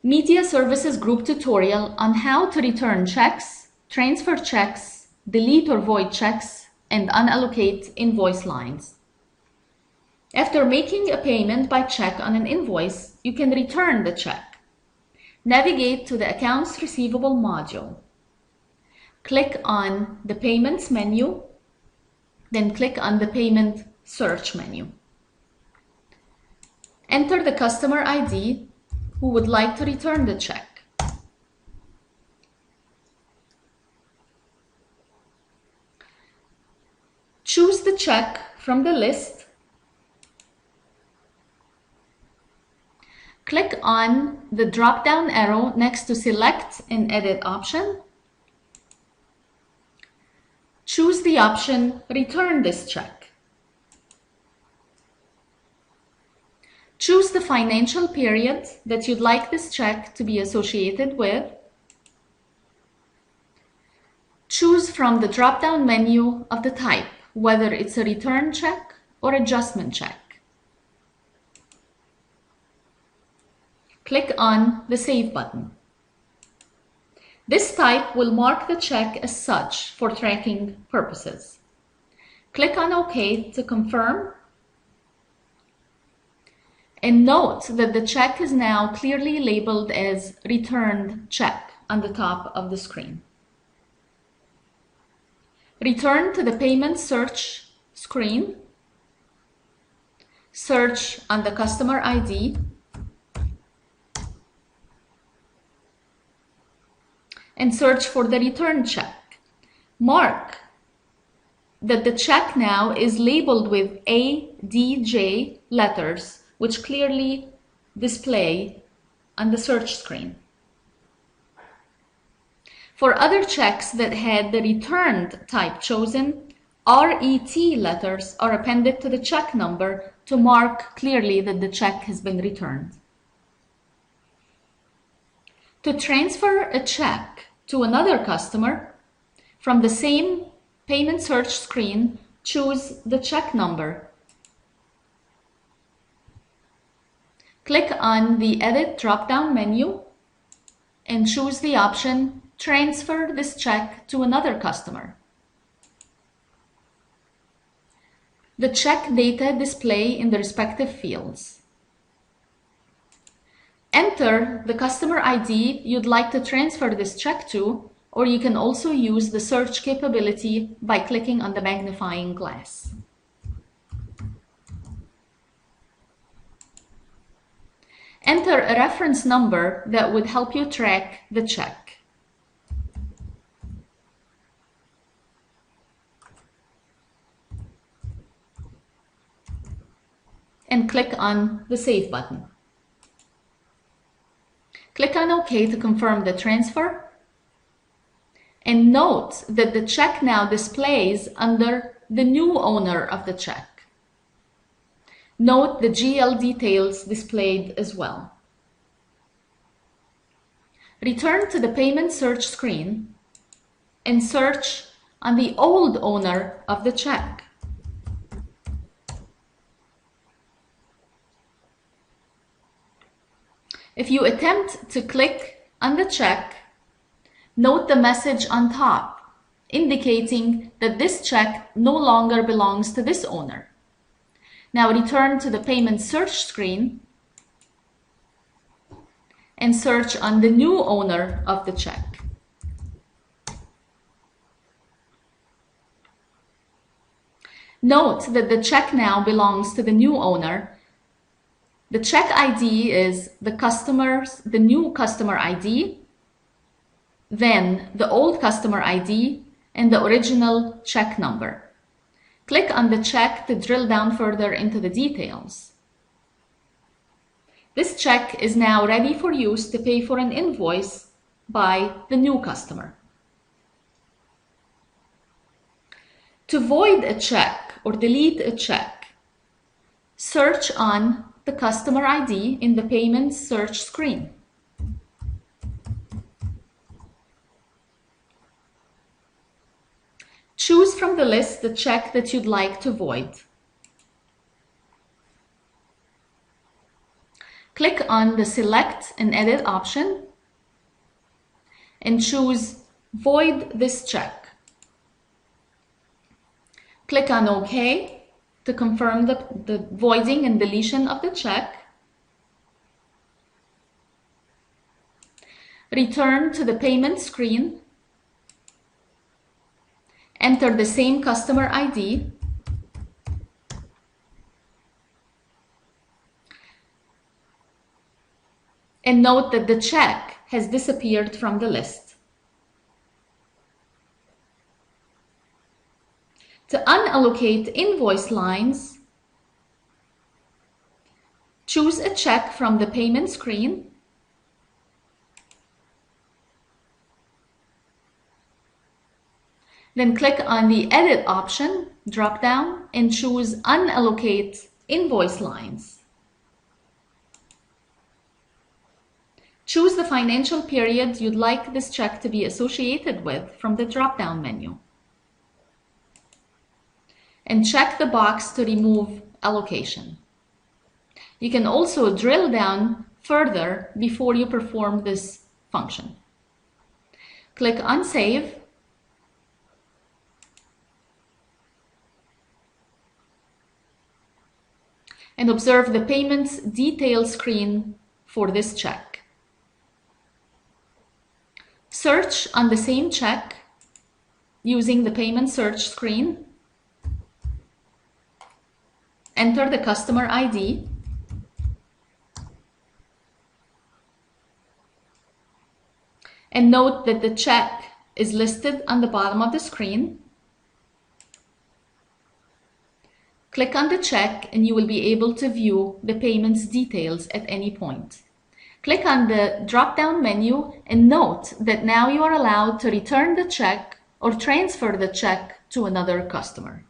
Media Services Group tutorial on how to return checks, transfer checks, delete or void checks, and unallocate invoice lines. After making a payment by check on an invoice, you can return the check. Navigate to the Accounts Receivable module. Click on the Payments menu, then click on the Payment Search menu. Enter the customer ID who would like to return the check. Choose the check from the list. Click on the drop-down arrow next to Select and Edit option. Choose the option Return this check. Choose the financial period that you'd like this check to be associated with. Choose from the drop-down menu of the type, whether it's a return check or adjustment check. Click on the Save button. This type will mark the check as such for tracking purposes. Click on OK to confirm. And note that the check is now clearly labeled as Returned Check on the top of the screen. Return to the Payment Search screen. Search on the customer ID. And search for the return check. Mark that the check now is labeled with ADJ letters, which clearly display on the search screen. For other checks that had the returned type chosen, RET letters are appended to the check number to mark clearly that the check has been returned. To transfer a check to another customer, from the same payment search screen, choose the check number. Click on the Edit drop-down menu and choose the option Transfer this check to another customer. The check data display in the respective fields. Enter the customer ID you'd like to transfer this check to, or you can also use the search capability by clicking on the magnifying glass. Enter a reference number that would help you track the check. And click on the Save button. Click on OK to confirm the transfer. And note that the check now displays under the new owner of the check. Note the GL details displayed as well. Return to the Payment Search screen and search on the old owner of the check. If you attempt to click on the check, note the message on top indicating that this check no longer belongs to this owner. Now return to the Payment Search screen and search on the new owner of the check. Note that the check now belongs to the new owner. The check ID is the new customer ID, then the old customer ID, and the original check number. Click on the check to drill down further into the details. This check is now ready for use to pay for an invoice by the new customer. To void a check or delete a check, search on the customer ID in the Payment Search screen. Choose from the list the check that you'd like to void. Click on the Select and Edit option and choose Void this check. Click on OK to confirm the voiding and deletion of the check. Return to the payment screen. Enter the same customer ID. And note that the check has disappeared from the list. To unallocate invoice lines, choose a check from the payment screen. Then click on the Edit option, drop down, and choose Unallocate Invoice Lines. Choose the financial period you'd like this check to be associated with from the drop-down menu. And check the box to remove allocation. You can also drill down further before you perform this function. Click on Save. And observe the payments detail screen for this check. Search on the same check using the payment search screen. Enter the customer ID. And note that the check is listed on the bottom of the screen. Click on the check and you will be able to view the payments details at any point. Click on the drop-down menu and note that now you are allowed to return the check or transfer the check to another customer.